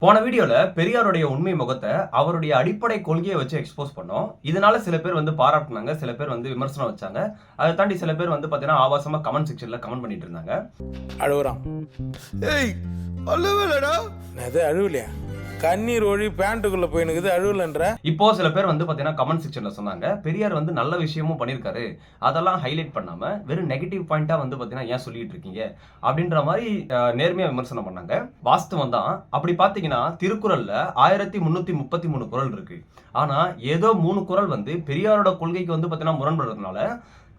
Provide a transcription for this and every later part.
போன வீடியோல பெரியாருடைய உண்மை முகத்தை அவருடைய அடிப்படை கொள்கையை வச்சு எக்ஸ்போஸ் பண்ணோம். இதனால சில பேர் வந்து பாராட்டுனாங்க, சில பேர் வந்து விமர்சனம் வச்சாங்க. அதை தாண்டி சில பேர் வந்து பாத்தீங்கன்னா ஆபாசமா கமெண்ட் செக்ஷன்ல கமெண்ட் பண்ணிட்டு இருந்தாங்க. அழுகுறான். ஏய் அழுவலடா. அது அழுவலையா? கண்ணீர் ஒழி பேண்ட்டுக்குள்ள போயினுக்குது அழுவலன்ற. இப்போ சில பேர் வந்து பாத்தீங்கன்னா கமெண்ட் செக்ஷன்ல சொன்னாங்க, பெரியார் வந்து நல்ல விஷயமும் பண்ணிருக்காரு, அதெல்லாம் ஹைலைட் பண்ணாம வெறும் நெகட்டிவ் பாயிண்டா வந்து பாத்தீங்கன்னா ஏன் சொல்லிட்டு இருக்கீங்க அப்படின்ற மாதிரி நேர்மையா விமர்சனம் பண்ணாங்க. வாஸ்தவம் தான். அப்படி பாத்தீங்கன்னா திருக்குறள்ல 1333 குறள் இருக்கு. ஆனா ஏதோ 3 குறள் வந்து பெரியாரோட கொள்கைக்கு வந்து பாத்தீங்கன்னா முரண்படுறதுனால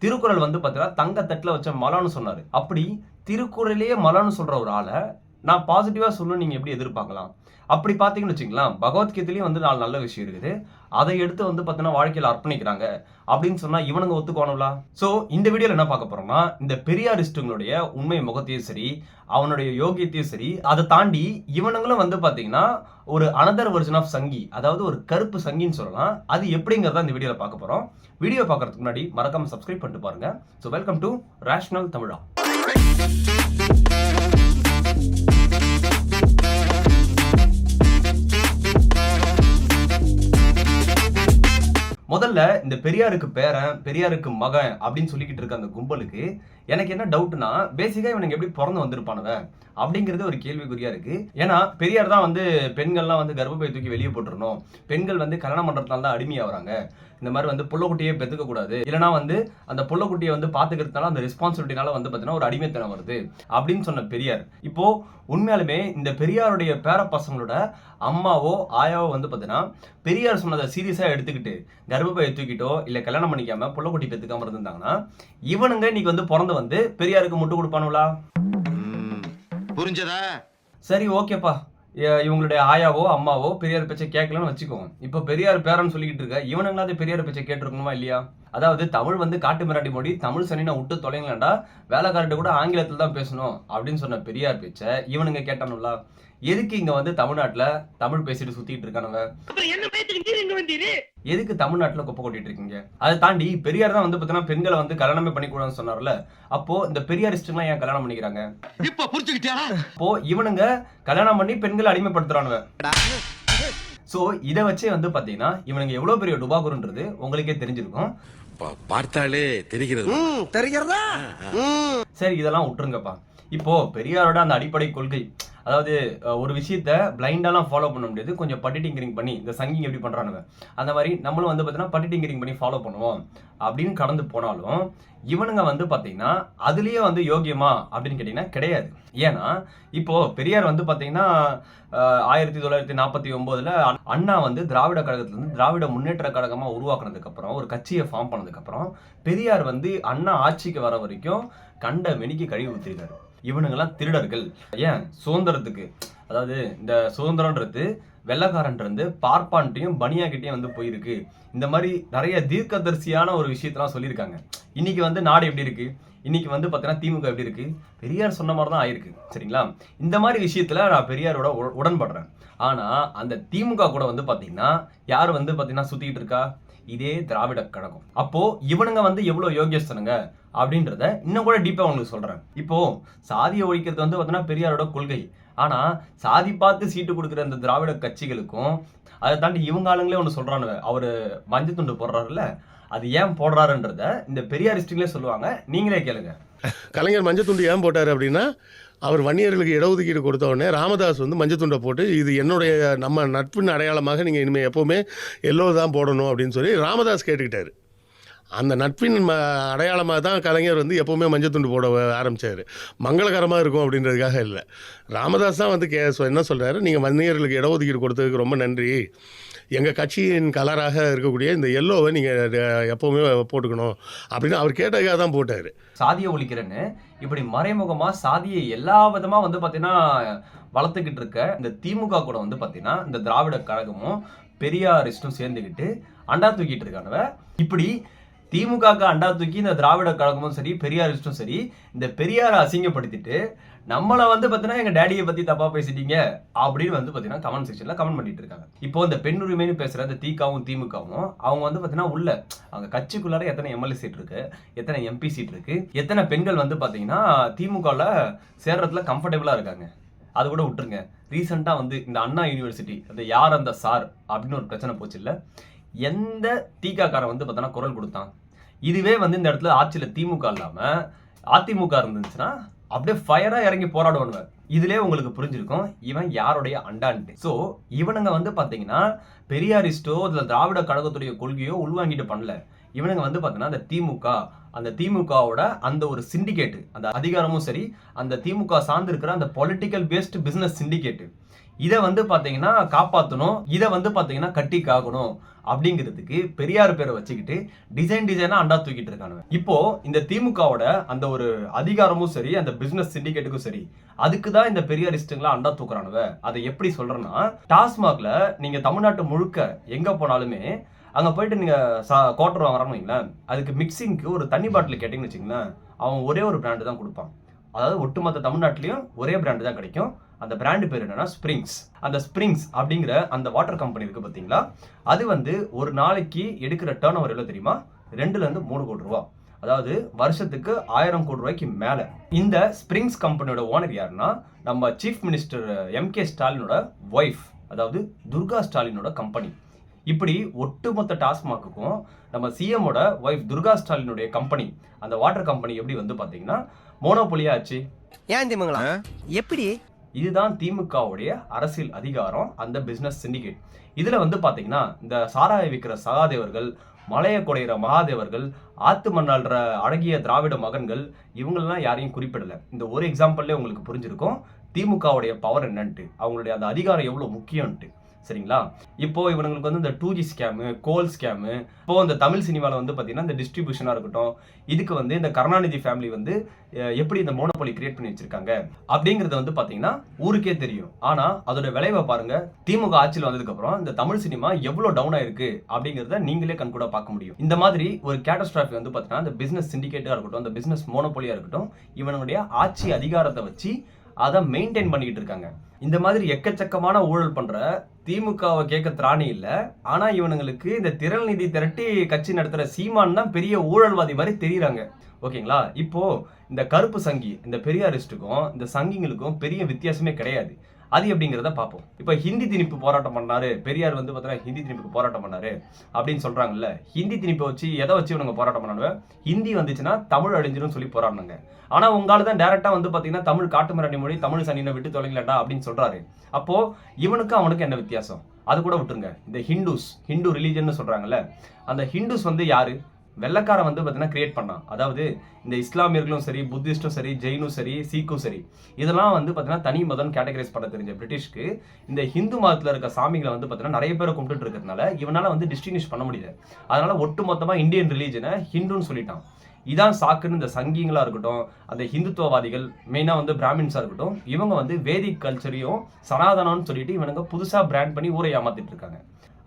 திருக்குறள் வந்து பாத்தீங்கன்னா தங்க தட்டுல வச்ச மலன்னு சொன்னாரு. அப்படி திருக்குறளையே மலன்னு சொல்ற ஒரு ஆளை நான் பாசிட்டிவா சொல்லணும் நீங்க எப்படி எதிர்பார்க்கலாம்? அப்படி பாத்தீங்கன்னு வச்சுக்கலாம், பகவத்கீதையிலயும் வந்து 4 நல்ல விஷயம் இருக்குது, அதை எடுத்து வந்து பாத்தீங்கன்னா வாழ்க்கையில அர்ப்பணிக்கிறாங்க அப்படின்னு சொன்னா இவனுங்க ஒத்துக்குவானுங்களா? சோ இந்த வீடியோல என்ன பார்க்க போறோம்னா, இந்த பெரியாரிஸ்டுங்களுடைய உண்மை முகத்தையும் சரி, அவனுடைய யோகியத்தையும் சரி, அதை தாண்டி இவனுங்களும் வந்து பாத்தீங்கன்னா ஒரு அனதர் வெர்ஷன் ஆஃப் சங்கி, அதாவது ஒரு கருப்பு சங்கின்னு சொல்லலாம். அது எப்படிங்கிறத இந்த வீடியோல பார்க்க போறோம். வீடியோ பார்க்கறதுக்கு முன்னாடி மறக்காம சப்ஸ்கிரைப் பண்ணிட்டு பாருங்க. ஸோ வெல்கம் டு ரேஷனல் தமிழா. முதல்ல இந்த பெரியாருக்கு பேரன், பெரியாருக்கு மகன் அப்படின்னு சொல்லிக்கிட்டு இருக்க அந்த கும்பலுக்கு எனக்கு என்ன டவுட்னா, பேசிக்கா இவனுக்கு எப்படி பிறந்து வந்திருப்பானுவ அப்படிங்கிறது ஒரு கேள்விக்குறியா இருக்கு. ஏன்னா பெரியார் தான் வந்து பெண்கள்லாம் வந்து கர்ப்பப்பை தூக்கி வெளியே போட்டுறணும், பெண்கள் வந்து கல்யாணம் பண்றதுனால தான் அடிமையாகிறாங்க, இந்த மாதிரி வந்து புள்ளக்குட்டியே பெற்றுக்க கூடாது, இல்லைனா வந்து அந்த புள்ளக்குட்டியை வந்து பாத்துக்கிறதுனால அந்த ரெஸ்பான்சிபிலிட்டினால வந்து பார்த்தீங்கன்னா ஒரு அடிமைத்தனம் வருது அப்படின்னு சொன்ன பெரியார் இப்போ உண்மையாலுமே இந்த பெரியாருடைய பேர பசங்களோட அம்மாவோ ஆயாவோ வந்து பார்த்தீங்கன்னா பெரியார் சொன்னதை சீரியஸா எடுத்துக்கிட்டு கர்ப்பப்பையை தூக்கிட்டோ இல்லை கல்யாணம் பண்ணிக்காம புள்ளக்குட்டி பெற்றுக்காம இருந்தாங்கன்னா இவனுங்க இன்னைக்கு வந்து பிறந்து வந்து பெரியாருக்கு முட்டு கொடுப்பானுங்களா? புரிஞ்சதா? சரி, ஓகேப்பா, இவங்களுடைய ஆயாவோ அம்மாவோ பெரியார் பேச்சை கேட்கலன்னு வச்சுக்கோங்க. இப்போ பெரியார் பேரன்னு சொல்லிக்கிட்டு இருக்க இவனுங்களாவது பெரியார் பேச்சை கேட்டிருக்கணுமா இல்லையா? அதாவது தமிழ் வந்து காட்டு மிராண்டி மொழி, தமிழ் சனினா விட்டு தொலைங்களாண்டா, வேலைக்காரர்கிட்ட கூட ஆங்கிலத்தில் தான் பேசணும் அப்படின்னு சொன்ன பெரியார் பேச்சை இவனுங்க கேட்டானுங்களா? எதுக்கு இங்க வந்து தமிழ்நாட்டுல தமிழ் பேசிட்டு சுத்திட்டு இருக்கானுங்க? எதுக்கு தமிழ்நாட்டுல குப்பை கொட்டிட்டு இருக்கீங்க? அதை தாண்டி பெரியார் தான் வந்து பாத்தீங்கன்னா பெண்களை வந்து கல்யாணமே பண்ணிக்கூடாதுன்னு சொன்னார்ல, அப்போ இந்த பெரியாரிஸ்டுலாம் ஏன் கல்யாணம் பண்ணிக்கிறாங்க? இப்ப புரிஞ்சுக்கிட்டியா? அப்போ இவனுங்க கல்யாணம் பண்ணி பெண்களை அடிமைப்படுத்துறானுங்க. சோ இதை வச்சே வந்து பாத்தீங்கன்னா இவனுங்க எவ்வளவு பெரிய டுபாகுருன்றது உங்களுக்கே தெரிஞ்சிருக்கும். பார்த்தாலே தெரிகிறது. தெரிகிறதா? சரி, இதெல்லாம் விட்டுருங்கப்பா. இப்போ பெரியாரோட அந்த அடிப்படை கொள்கை, அதாவது ஒரு விஷயத்த பிளைண்டாலாம் ஃபாலோ பண்ண முடியாது, கொஞ்சம் பட்டிட்டிங்கரிங் பண்ணி இந்த சங்கிங் எப்படி பண்றானுங்க அந்த மாதிரி நம்மளும் வந்து பார்த்தீங்கன்னா பட்டிட்டிங்கரிங் பண்ணி ஃபாலோ பண்ணுவோம் அப்படின்னு கடந்து போனாலும் இவனுங்க வந்து பார்த்தீங்கன்னா அதுலேயே வந்து யோகியமா அப்படின்னு கேட்டிங்கன்னா கிடையாது. ஏன்னா இப்போ பெரியார் வந்து பார்த்தீங்கன்னா 1949 அண்ணா வந்து திராவிட கழகத்திலிருந்து திராவிட முன்னேற்ற கழகமாக உருவாக்குனதுக்கு அப்புறம் ஒரு கட்சியை ஃபார்ம் பண்ணதுக்கு அப்புறம் பெரியார் வந்து அண்ணா ஆட்சிக்கு வர வரைக்கும் கண்ட மெனிக்கு கழிவு ஊற்றிருக்காரு. இவனுங்கெல்லாம் திருடர்கள். ஏன் சுதந்திரத்துக்கு, அதாவது இந்த சுதந்திரன்றது வெள்ளக்காரன்றது பார்ப்பான்ட்டையும் பனியாக்கிட்டையும் வந்து போயிருக்கு, இந்த மாதிரி நிறைய தீர்க்கதரிசியான ஒரு விஷயத்தெல்லாம் சொல்லியிருக்காங்க. இன்னைக்கு வந்து நாடு எப்படி இருக்கு, இன்னைக்கு வந்து பார்த்தீங்கன்னா திமுக எப்படி இருக்கு, பெரியார் சொன்ன மாதிரி தான் ஆயிருக்கு. சரிங்களா? இந்த மாதிரி விஷயத்துல நான் பெரியாரோட உடன்படுறேன். ஆனா அந்த திமுக கூட வந்து பார்த்தீங்கன்னா யார் வந்து பார்த்தீங்கன்னா சுத்திட்டு இருக்கா? இதே திராவிட கழகம். அப்போ இவனுங்க வந்து எவ்வளவு யோகியஸ்தனுங்க அப்படின்றத இன்னும் கூட டீப்பா உங்களுக்கு சொல்றேன். இப்போ சாதியை ஒழிக்கிறது வந்து பார்த்தீங்கன்னா பெரியாரோட கொள்கை. ஆனா சாதி பார்த்து சீட்டு கொடுக்குற இந்த திராவிட கட்சிகளுக்கும் அதை தாண்டி இவங்க ஆளுங்களே ஒன்று சொல்றானுங்க, அவரு மஞ்சள் துண்டு போடுறாருல்ல, அது ஏன் போடுறாருன்றத இந்த பெரியாரிஸ்டுகளே சொல்லுவாங்க, நீங்களே கேளுங்க. கலைஞர் மஞ்சள் துண்டு ஏன் போட்டார் அப்படின்னா, அவர் வன்னியர்களுக்கு இடஒதுக்கீடு கொடுத்த உடனே ராமதாஸ் வந்து மஞ்சள் துண்டை போட்டு இது என்னுடைய நம்ம நட்பின் அடையாளமாக நீங்கள் இனிமேல் எப்போவுமே எல்லோ தான் போடணும் அப்படின்னு சொல்லி ராமதாஸ் கேட்டுக்கிட்டார். அந்த நட்பின் அடையாளமாக தான் கலைஞர் வந்து எப்போவுமே மஞ்சள் துண்டு போட ஆரம்பித்தார். மங்களகரமாக இருக்கும் அப்படின்றதுக்காக இல்லை. ராமதாஸ் தான் வந்து என்ன சொல்கிறாரு, நீங்கள் வன்னியர்களுக்கு இடஒதுக்கீடு கொடுத்ததுக்கு ரொம்ப நன்றி, எங்கள் கட்சியின் கலராக இருக்கக்கூடிய இந்த எல்லோவை நீங்கள் எப்போவுமே போட்டுக்கணும் அப்படின்னு அவர் கேட்டதுக்காக தான் போட்டார். சாதியை ஒழிக்கிறேன்னு இப்படி மறைமுகமா சாதியை எல்லா விதமா வந்து பார்த்தீங்கன்னா வளர்த்துக்கிட்டு இருக்க இந்த திமுக கூட வந்து பார்த்தீங்கன்னா இந்த திராவிட கழகமும் பெரியாரிஸ்டும் சேர்ந்துக்கிட்டு அண்டா தூக்கிட்டு இருக்கானுவ. இப்படி திமுகக்கு அண்டா தூக்கி இந்த திராவிட கழகமும் சரி பெரியாரிஸ்டும் சரி இந்த பெரியாரை அசிங்கப்படுத்திட்டு நம்மளை வந்து பார்த்தீங்கன்னா எங்க டேடியை பத்தி தப்பா பேசிட்டீங்க அப்படின்னு வந்து பார்த்தீங்கன்னா கமெண்ட் செக்ஷன்ல கமெண்ட் பண்ணிட்டு இருக்காங்க. இப்போ இந்த பெண் உரிமைன்னு பேசுற இந்த திகாவும் திமுகவும் அவங்க வந்து பார்த்தீங்கன்னா உள்ள அவங்க கட்சிக்குள்ளார எத்தனை எம்எல்ஏ சீட் இருக்கு, எத்தனை எம்பி சீட் இருக்கு, எத்தனை பெண்கள் வந்து பார்த்தீங்கன்னா திமுகவில் சேர்றதுல கம்ஃபர்டபுளா இருக்காங்க. அது கூட விட்டுருங்க. ரீசெண்டா வந்து இந்த அண்ணா யூனிவர்சிட்டி அந்த யார் அந்த சார் அப்படின்னு ஒரு பிரச்சனை போச்சு இல்ல, எந்த தீகாக்காரன் வந்து பார்த்தோன்னா குரல் கொடுத்தான்? இதுவே வந்து இந்த இடத்துல ஆட்சியில திமுக இல்லாம அதிமுக இருந்துச்சுன்னா அப்படியே ஃபயரா இறங்கி போராடுவானுவ. இதுலயே உங்களுக்கு புரிஞ்சிருக்கும் இவன் யாருடைய அண்டான்ட்டு. ஸோ இவனுங்க வந்து பாத்தீங்கன்னா பெரியாரிஸ்டோ இல்ல திராவிட கழகத்துடைய கொள்கையோ உள்வாங்கிட்டு பண்ணல. இவனுங்க வந்து பாத்தீங்கன்னா அந்த திமுகவோட அந்த ஒரு சிண்டிகேட், அந்த அதிகாரமும் சரி, அந்த திமுக சார்ந்து இருக்கிற அந்த பொலிட்டிக்கல் பேஸ்ட் பிசினஸ் சிண்டிகேட், இதை வந்து பாத்தீங்கன்னா காப்பாற்றணும், இதை வந்து பாத்தீங்கன்னா கட்டி காக்கணும் அப்படிங்கிறதுக்கு பெரியார் பேரை வச்சுக்கிட்டு டிசைனா அண்டா தூக்கிட்டு இருக்கானுங்க. இப்போ இந்த திமுகவோட அந்த ஒரு அதிகாரமும் சரி, அந்த பிசினஸ் சிண்டிகேட்டுக்கும் சரி, அதுக்கு தான் இந்த பெரியாரிஸ்டுங்களா அண்டா தூக்குறானுவ. அதை எப்படி சொல்றேன்னா, டாஸ்மாக்ல நீங்க தமிழ்நாட்டு முழுக்க எங்க போனாலுமே அங்க போயிட்டு நீங்க குவார்டர் வாங்குறான்னு வைங்களேன், அதுக்கு மிக்சிங்க்கு ஒரு தண்ணி பாட்டில் கேட்டீங்கன்னு வச்சுங்களேன், அவன் ஒரே ஒரு பிராண்டு தான் கொடுப்பான். அதாவது ஒட்டுமொத்த தமிழ்நாட்டிலையும் ஒரே பிராண்டு தான் கிடைக்கும். அந்த பிராண்டு பேர் என்னன்னா ஸ்ப்ரிங்ஸ். அந்த ஸ்ப்ரிங்ஸ் அப்படிங்கிற அந்த வாட்டர் கம்பெனி இருக்கு பார்த்தீங்களா, அது வந்து ஒரு நாளைக்கு எடுக்கிற டர்ன் ஓவர் எவ்வளோ தெரியுமா? 2 to 3 கோடி ரூபா. அதாவது வருஷத்துக்கு 1000 கோடி ரூபாய்க்கு மேல. இந்த ஸ்ப்ரிங்ஸ் கம்பெனியோட ஓனர் யாருன்னா நம்ம சீஃப் மினிஸ்டர் MK ஸ்டாலினோட ஒய்ஃப், அதாவது துர்கா ஸ்டாலினோட கம்பெனி. இப்படி ஒட்டுமொத்த டாஸ்மாக்குக்கும் நம்ம சிஎமோட ஒய்ஃப் துர்கா ஸ்டாலினுடைய கம்பெனி, அந்த வாட்டர் கம்பெனி எப்படி வந்து பாத்தீங்கன்னா மோனோபொலியா ஆச்சு. ஏன் திமுங்களா எப்படி? இதுதான் திமுகவுடைய அரசியல் அதிகாரம், அந்த பிசினஸ் சிண்டிகேட். இதுல வந்து பாத்தீங்கன்னா இந்த சாராய விற்கிற சகாதேவர்கள், மலைய குடையிற மகாதேவர்கள், ஆத்து மண்ணாள்ற அழகிய திராவிட மகன்கள், இவங்களெல்லாம் யாரையும் குறிப்பிடல. இந்த ஒரு எக்ஸாம்பிள்லேயே உங்களுக்கு புரிஞ்சிருக்கும் திமுகவுடைய பவர் என்னன்ட்டு, அவங்களுடைய அந்த அதிகாரம் எவ்வளவு முக்கியம்ட்டு. சரிங்களா? இப்போ இவங்களுக்கு வந்து இந்த 2G ஸ்கேமு, கோல் ஸ்கேமு, இப்போ இந்த தமிழ் சினிமாவில் வந்து பார்த்தீங்கன்னா இந்த டிஸ்ட்ரிபியூஷனாக இருக்கட்டும், இதுக்கு வந்து இந்த கருணாநிதி ஃபேமிலி வந்து எப்படி இந்த மோனோபோலி கிரியேட் பண்ணி வச்சிருக்காங்க அப்படிங்கிறது வந்து பார்த்தீங்கன்னா ஊருக்கே தெரியும். ஆனால் அதோட விளைவை பாருங்க, திமுக ஆட்சியில் வந்ததுக்கப்புறம் இந்த தமிழ் சினிமா எவ்வளோ டவுன் ஆயிருக்கு அப்படிங்கிறத நீங்களே கண்கூட பார்க்க முடியும். இந்த மாதிரி ஒரு கேட்டஸ்ட்ராஃபி வந்து பார்த்தீங்கன்னா இந்த பிசினஸ் சிண்டிகேட்டாக இருக்கட்டும், அந்த பிசினஸ் மோனோபோலியாக இருக்கட்டும், இவனுடைய ஆட்சி அதிகாரத்தை வச்சு அதை மெயின்டைன் பண்ணிக்கிட்டு இருக்காங்க. இந்த மாதிரி எக்கச்சக்கமான ஊழல் பண்ற திமுகவை கேட்க திராணி இல்ல. ஆனா இவனுங்களுக்கு இந்த திரள் நிதி திரட்டி கட்சி நடத்துற சீமான் தான் பெரிய ஊழல்வாதி மாதிரி தெரியுறாங்க. ஓகேங்களா? இப்போ இந்த கருப்பு சங்கி, இந்த பெரியாரிஸ்டுக்கும் இந்த சங்கிங்களுக்கும் பெரிய வித்தியாசமே கிடையாது. அது எப்படிங்கிறத பார்ப்போம். இப்போ ஹிந்தி திணிப்பு போராட்டம் பண்ணாரு பெரியார் வந்து பார்த்தீங்கன்னா, ஹிந்தி திணிப்புக்கு போராட்டம் பண்ணாரு அப்படின்னு சொல்றாங்கல்ல. ஹிந்தி திணிப்பை வச்சு எதை வச்சு இவங்க போராட்டம் பண்ணாங்க? ஹிந்தி வந்துச்சுன்னா தமிழ் அழிஞ்சிடும் சொல்லி போராடினாங்க. ஆனா உங்களால தான் டைரக்டா வந்து பாத்தீங்கன்னா தமிழ் காட்டு மிராண்டி மொழி, தமிழ் சனினை விட்டு தொலைங்களா அப்படின்னு சொல்றாரு. அப்போ இவனுக்கு அவனுக்கு என்ன வித்தியாசம்? அது கூட விட்டுருங்க. இந்த ஹிந்து ரிலீஜன் சொல்றாங்கல்ல, அந்த ஹிந்துஸ் வந்து யாரு? வெள்ளக்காரன் வந்து பார்த்தீங்கன்னா கிரியேட் பண்ணான். அதாவது இந்த இஸ்லாமியர்களும் சரி, புத்திஸ்டும் சரி, ஜெயினும் சரி, சீக்கும் சரி, இதெல்லாம் வந்து பார்த்தீங்கன்னா தனி மதம் கேட்டகரைஸ் பண்ண தெரிஞ்ச பிரிட்டிஷ்க்கு இந்த ஹிந்து மதத்தில் இருக்க சாமிகளை வந்து பார்த்தீங்கன்னா நிறைய பேரை கும்பிட்டு இருக்கிறதுனால இவனால வந்து டிஸ்டிங்விஷ் பண்ண முடியல. அதனால ஒட்டு மொத்தமாக இந்தியன் ரிலீஜனை ஹிந்துன்னு சொல்லிட்டான். இதான் சாக்குன்னு இந்த சங்கிங்களா இருக்கட்டும், அந்த ஹிந்துத்துவவாதிகள், மெயினா வந்து பிராமின்ஸா இருக்கட்டும், இவங்க வந்து வேதிக் கல்ச்சரையும் சனாதனம்னு சொல்லிட்டு இவனுங்க புதுசா பிராண்ட் பண்ணி ஊரை ஏமாத்திட்டு இருக்காங்க.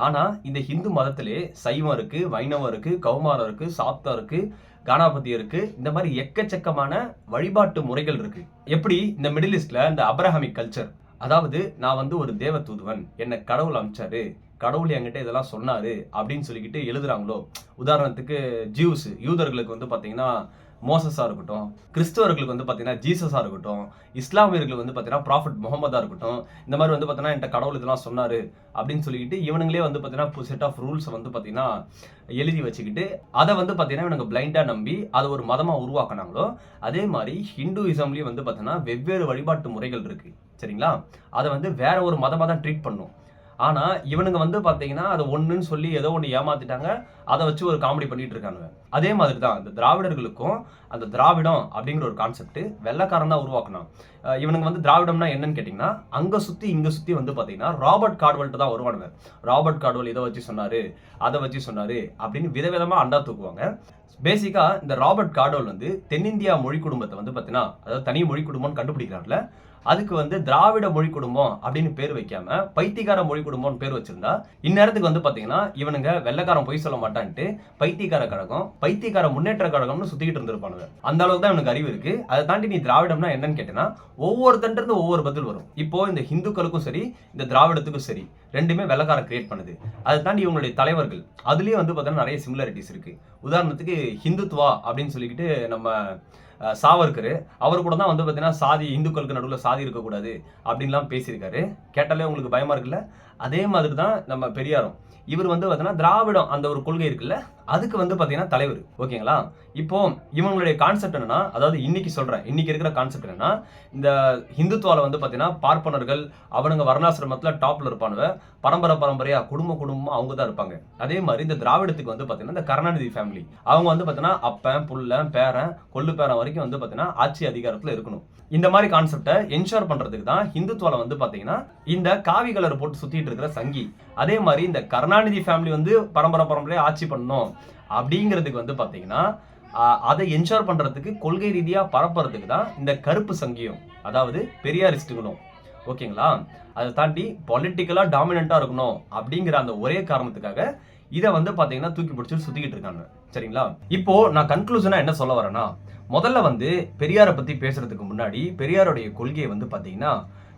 ஆனா இந்த ஹிந்து மதத்திலே சைவம் இருக்கு, வைணவம் இருக்கு, கௌமாரம் இருக்கு, சாப்தம் இருக்கு, கானாபதி இருக்கு, இந்த மாதிரி எக்கச்சக்கமான வழிபாட்டு முறைகள் இருக்கு. எப்படி இந்த மிடில் ஈஸ்ட்ல இந்த அப்ரஹாமிக் கல்ச்சர், அதாவது நான் வந்து ஒரு தேவ தூதுவன், என்ன கடவுள் அனுப்பிச்சாரு, கடவுள் என்கிட்ட இதெல்லாம் சொன்னாரு அப்படின்னு சொல்லிக்கிட்டு எழுதுறாங்களோ. உதாரணத்துக்கு ஜூஸ், யூதர்களுக்கு வந்து பாத்தீங்கன்னா மோசஸா இருக்கட்டும், கிறிஸ்தவர்களுக்கு வந்து பாத்தீங்கன்னா ஜீசஸா இருக்கட்டும், இஸ்லாமியர்களுக்கு வந்து பாத்தீங்கன்னா ப்ராஃபட் முகமதா இருக்கட்டும், இந்த மாதிரி வந்து பாத்தீங்கன்னா என்கிட்ட கடவுள் இதெல்லாம் சொன்னாரு அப்படின்னு சொல்லிக்கிட்டு இவனுங்களே வந்து பாத்தீங்கன்னா செட் ஆஃப் ரூல்ஸ் வந்து பாத்தீங்கன்னா எழுதி வச்சுக்கிட்டு அதை வந்து பாத்தீங்கன்னா இவனுக்கு பிளைண்டா நம்பி அதை ஒரு மதமா உருவாக்குனாங்களோ, அதே மாதிரி ஹிந்துயிசம்லயும் வந்து பாத்தீங்கன்னா வெவ்வேறு வழிபாட்டு முறைகள் இருக்கு. சரிங்களா? அதை வந்து வேற ஒரு மதமா தான் ட்ரீட் பண்ணும். ஆனா இவனுங்க வந்து பாத்தீங்கன்னா அதை ஒண்ணுன்னு சொல்லி ஏதோ ஒண்ணு ஏமாத்திட்டாங்க, அதை வச்சு ஒரு காமெடி பண்ணிட்டு இருக்காங்க. அதே மாதிரி தான் இந்த திராவிடர்களுக்கும் அந்த திராவிடம் அப்படிங்கிற ஒரு கான்செப்ட் வெள்ளைக்காரன் தான் உருவாக்கணும். இவனுங்க வந்து திராவிடம்னா என்னன்னு கேட்டீங்கன்னா, அங்க சுத்தி இங்க சுத்தி வந்து பாத்தீங்கன்னா ராபர்ட் கார்ட்வெல்ட்ட தான் வருவானுங்க. ராபர்ட் கார்ட்வெல் இதை வச்சு சொன்னாரு, அதை வச்சு சொன்னாரு அப்படின்னு விதவிதமா அண்டா தூக்குவாங்க. பேசிக்கா இந்த ராபர்ட் கார்ட்வெல் வந்து தென்னிந்தியா மொழி குடும்பத்தை வந்து பாத்தீங்கன்னா, அதாவது தனி மொழி குடும்பம்னு கண்டுபிடிக்கிறாருல, அதுக்கு வந்து திராவிட மொழி குடும்பம் அப்படின்னு பேர் வைக்காம பைத்தியக்கார மொழி குடும்பம்னு பேர் வச்சிருந்தா இந்நேரத்துக்கு வந்து பாத்தீங்கன்னா இவனுங்க வெள்ளைக்காரன் பொய் சொல்ல மாட்டான்ட்டு பைத்தியக்கார கழகம், பைத்தியக்கார முன்னேற்ற கழகம்னு சுத்திக்கிட்டு இருந்திருப்பானுங்க. அந்த அளவுக்கு தான் இவனுக்கு அறிவு இருக்கு. அதை தாண்டி நீ திராவிடம்னா என்னன்னு கேட்டேன்னா ஒவ்வொருத்தன்றது ஒவ்வொரு பதில் வரும். இப்போ இந்த ஹிந்துக்களுக்கும் சரி, இந்த திராவிடத்துக்கும் சரி, ரெண்டுமே வெள்ளைக்காரன் கிரியேட் பண்ணுது. அதை தாண்டி இவங்களுடைய தலைவர்கள், அதுலயே வந்து பாத்தீங்கன்னா நிறைய சிமிலாரிட்டிஸ் இருக்கு. உதாரணத்துக்கு ஹிந்துத்வா அப்படின்னு சொல்லிக்கிட்டு நம்ம சாவர்கர் அவர் கூட தான் வந்து பார்த்தீங்கன்னா சாதி இந்துக்களுக்கு நடுவில் சாதி இருக்கக்கூடாது அப்படின்லாம் பேசியிருக்காரு. கேட்டாலே உங்களுக்கு பயமா இருக்குல்ல? அதே மாதிரி தான் நம்ம பெரியாரும். இவர் வந்து பார்த்தீங்கன்னா திராவிடம் அந்த ஒரு கொள்கை இருக்குல்ல, அதுக்கு வந்து பார்த்தீங்கன்னா தலைவர். ஓகேங்களா? இப்போ இவங்களுடைய கான்செப்ட் என்னன்னா, அதாவது இன்னைக்கு சொல்றேன், இன்னைக்கு இருக்கிற கான்செப்ட் என்னன்னா, இந்த ஹிந்துத்வால வந்து பார்த்தீங்கன்னா பார்ப்பனர்கள் அவனுங்க வர்ணாசிரமத்தில் டாப்ல இருப்பானுவ, பரம்பரையா குடும்பமா அவங்க தான் இருப்பாங்க. அதே மாதிரி இந்த திராவிடத்துக்கு வந்து பார்த்தீங்கன்னா இந்த கருணாநிதி ஃபேமிலி அவங்க வந்து பார்த்தீங்கன்னா அப்பன் புள்ளன் பேரன் கொள்ளு பேரன் வரைக்கும் வந்து பார்த்தீங்கன்னா ஆட்சி அதிகாரத்தில் இருக்கணும். இந்த மாதிரி கான்செப்டை என்ஷோர் பண்றதுக்கு தான் ஹிந்துத்வால வந்து பாத்தீங்கன்னா இந்த காவி கலர் போட்டு சுத்திட்டு இருக்கிற சங்கி. அதே மாதிரி இந்த கருணாநிதி ஃபேமிலி வந்து பரம்பரையா ஆட்சி பண்ணணும் அப்படிங்கிறதுக்கு வந்து பாத்தீங்கன்னா அதை என்ஷோர் பண்றதுக்கு கொள்கை ரீதியா பரப்புறதுக்கு தான் இந்த கருப்பு சங்கியம், அதாவது பெரியாரிஸ்டுகளும். ஓகேங்களா? அதை தாண்டி பொலிட்டிக்கலா டாமினண்டா இருக்கணும் அப்படிங்கிற அந்த ஒரே காரணத்துக்காக இதை வந்து பாத்தீங்கன்னா தூக்கி பிடிச்சி சுத்திக்கிட்டு இருக்காங்க. சரிங்களா? இப்போ நான் கன்க்ளூஷனா என்ன சொல்ல வரேன்னா, முதல்ல வந்து பெரியாரை பத்தி பேசுறதுக்கு முன்னாடி பெரியாருடைய கொள்கையை வந்து பாத்தீங்கன்னா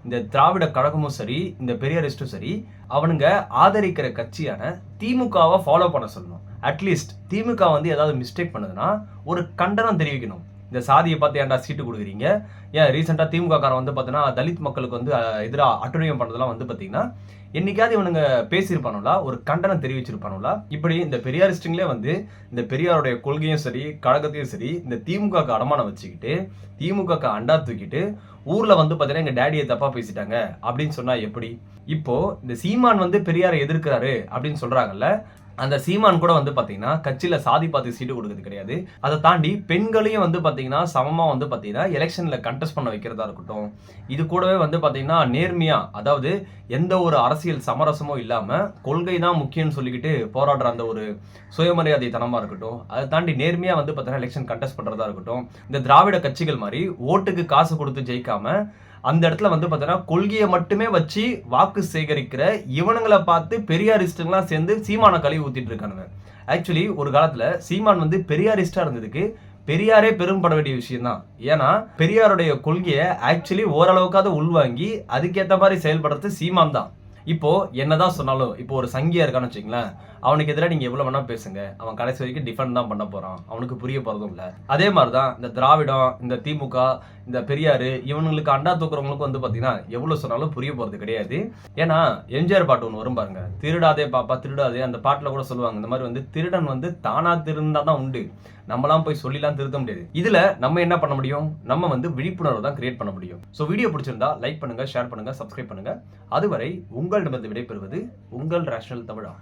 இந்த திராவிட கழகமும் சரி இந்த பெரியாரிஸ்டும் சரி அவனுங்க ஆதரிக்கிற கட்சியான திமுகவை ஃபாலோ பண்ண சொல்லணும். அட்லீஸ்ட் திமுக வந்து ஏதாவது மிஸ்டேக் பண்ணுதுன்னா ஒரு கண்டனம் தெரிவிக்கணும். இந்த சாதியை பார்த்து ஏன்டா சீட்டு கொடுக்குறீங்க, ஏன் ரீசெண்டாக திமுக காரன் வந்து பார்த்தீங்கன்னா தலித் மக்களுக்கு வந்து எதிராக அட்டுழியம் பண்ணதெல்லாம் வந்து பார்த்தீங்கன்னா என்னைக்காவது இவனுங்க பேசியிருப்பானுங்களா, ஒரு கண்டனம் தெரிவிச்சிருப்பானுங்களா? இப்படி இந்த பெரியாரிஸ்டுங்களே வந்து இந்த பெரியாருடைய கொள்கையும் சரி கழகத்தையும் சரி இந்த திமுக அடமானம் வச்சுக்கிட்டு திமுக அண்டா தூக்கிட்டு ஊர்ல வந்து பார்த்தீங்கன்னா எங்க டேடியை தப்பா பேசிட்டாங்க அப்படின்னு சொன்னா எப்படி? இப்போ இந்த சீமான் வந்து பெரியாரை எதிர்க்கிறாரு அப்படின்னு சொல்றாங்கல்ல, அந்த சீமான் கூட வந்து பாத்தீங்கன்னா கட்சியில சாதி பார்த்து சீட்டு கொடுக்கறது கிடையாது. அதை தாண்டி பெண்களையும் வந்து பாத்தீங்கன்னா சமமா வந்து பாத்தீங்கன்னா எலெக்ஷன்ல கண்டெஸ்ட் பண்ண வைக்கிறதா இருக்கட்டும், இது கூடவே வந்து பாத்தீங்கன்னா நேர்மையா, அதாவது எந்த ஒரு அரசியல் சமரசமும் இல்லாம கொள்கை தான் முக்கியம்னு சொல்லிக்கிட்டு போராடுற அந்த ஒரு சுயமரியாதை தனமா இருக்கட்டும், அதை தாண்டி நேர்மையா வந்து பாத்தீங்கன்னா எலெக்ஷன் கண்டெஸ்ட் பண்றதா இருக்கட்டும், இந்த திராவிட கட்சிகள் மாதிரி ஓட்டுக்கு காசு கொடுத்து ஜெயிக்காம அந்த இடத்துல வந்து பார்த்தீங்கன்னா கொள்கையை மட்டுமே வச்சு வாக்கு சேகரிக்கிற இவனுங்களை பார்த்து பெரியாரிஸ்டுங்களாம் சேர்ந்து சீமான கழுவி ஊத்திட்டு இருக்கானுங்க. ஆக்சுவலி ஒரு காலத்துல சீமான் வந்து பெரியாரிஸ்டா இருந்ததுக்கு பெரியாரே பெரும்பட வேண்டிய விஷயம் தான். ஏன்னா பெரியாருடைய கொள்கையை ஆக்சுவலி ஓரளவுக்காவது உள்வாங்கி அதுக்கேற்ற மாதிரி செயல்படுறது சீமான் தான். இப்போ என்னதான் சொன்னாலும் இப்போ ஒரு சங்கியா இருக்கான்னு வச்சுங்களேன், அவனுக்கு எதிராக நீங்க எவ்வளவு வேணா பேசுங்க, அவன் கடைசி வரைக்கும் டிஃபெண்ட் தான் பண்ண போறான், அவனுக்கு புரிய போறதும் இல்ல. அதே மாதிரிதான் இந்த திராவிடம் இந்த திமுக இந்த பெரியாரு இவனுங்களுக்கு அண்டா தூக்குறவங்களுக்கு வந்து பாத்தீங்கன்னா எவ்வளவு சொன்னாலும் புரிய போறது கிடையாது. ஏன்னா எம்ஜிஆர் பாட்டு ஒன்று வரும் பாருங்க, திருடாதே பாப்பா திருடாதே, அந்த பாட்டுல கூட சொல்லுவாங்க இந்த மாதிரி வந்து திருடன் வந்து தானா திருந்தாதான் உண்டு, நம்மளாம் போய் சொல்லிலாம் திருத்த முடியாது. இதுல நம்ம என்ன பண்ண முடியும், நம்ம வந்து விழிப்புணர்வு தான் கிரியேட் பண்ண முடியும். ஸோ வீடியோ பிடிச்சிருந்தா லைக் பண்ணுங்க, ஷேர் பண்ணுங்க, சப்ஸ்கிரைப் பண்ணுங்க. அதுவரை உங்களிடமிருந்து விடைபெறுவது உங்கள் ரேஷனல் தமிழா.